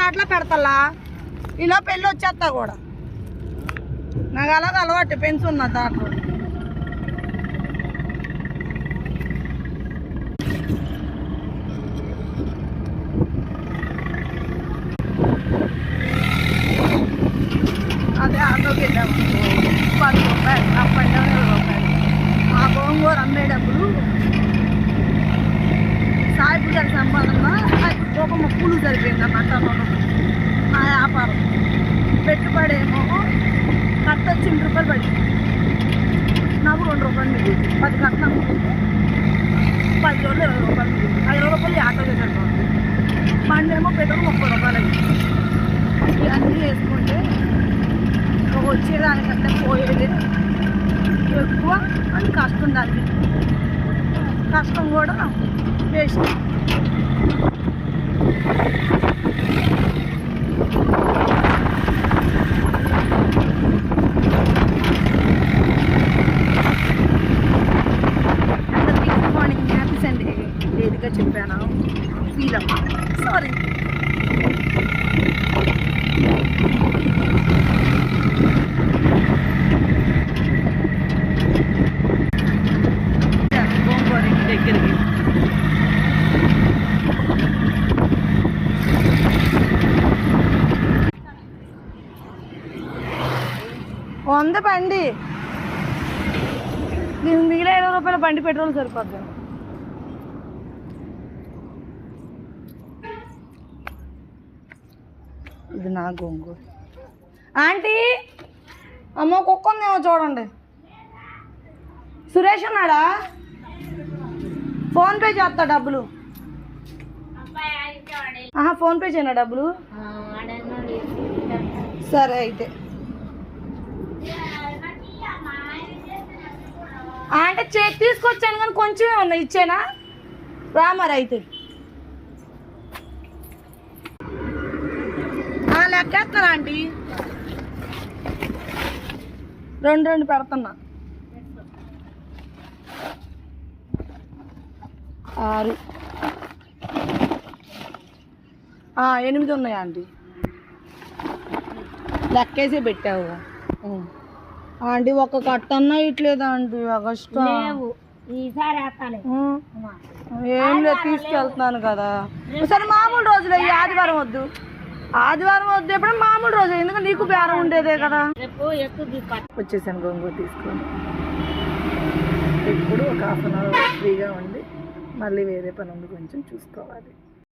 ఆటలో పెడతల్లా ఇలా పెళ్ళి వచ్చేస్తా కూడా నాకు అలాగ అలవాటు పెన్స్ ఉన్నా దాంట్లో అదే ఆటోకి వెళ్ళాము 10 రూపాయలు అప్ అండ్ డౌన్ 20 రూపాయలు ఆ గోంగూర అమ్మే డబ్బులు సాయిబు గారి సంపాదన ఒక ముప్పులు సరిపోయింది అన్నమాట నా వ్యాపారం పెట్టుబడి ఏమో కట్ట వచ్చి 8 రూపాయలు పడింది నాకు 2 రూపాయలు మిగిలింది 10 కట్టలు అమ్ముకుంటే 10 రోజులు 20 రూపాయలు మిగిలింది 5 రూపాయలు ఆటోకి సరిపోతుంది బండి ఏమో పెట్రోల్ 30 రూపాయలు అయింది ఇవన్నీ వేసుకుంటే వచ్చేదానికంటే పోయేది ఎక్కువ అని కష్టం దానికి కష్టం కూడా వేస్ట్ మార్నింగ్ హ్యాపీస్ అండి లేట్గా చెప్పాను ఫీల్ అమ్మా సారీ దగ్గరికి వంద బండి దీనికి మిగిలిన 20 రూపాయల బండి పెట్రోల్ సరిపోద్ది ఇది నా గోంగూర ఆంటీ అమ్మ కుక్క ఉందేమో చూడండి సురేష్ ఉన్నాడా ఫోన్పే చేస్తా డబ్బులు ఫోన్పే చేయనా డబ్బులు సరే అయితే అంటే తీసుకొచ్చాను కానీ కొంచెమే ఉన్నాయి ఇచ్చేనా రా మరి అయితే లెక్కేస్తాను ఆంటీ 2 పెడుతున్నా 6 8 ఉన్నాయా ఆంటీ లెక్కేసి పెట్టావు ఆంటీ ఒక కట్టన్నా ఇట్లేదా ఆంటీ కష్టం ఏం లేదు తీసుకెళ్తున్నాను కదా సరే మామూలు రోజులు ఈ ఆదివారం వద్దు ఎప్పుడైనా మామూలు రోజు ఎందుకంటే నీకు బేరం ఉండేదే కదా వచ్చేసాను గోంగూర తీసుకొని ఇప్పుడు ఒక 1/2 అవర్ ఫ్రీగా ఉండి మళ్ళీ వేరే పని ఉంది కొంచెం చూసుకోవాలి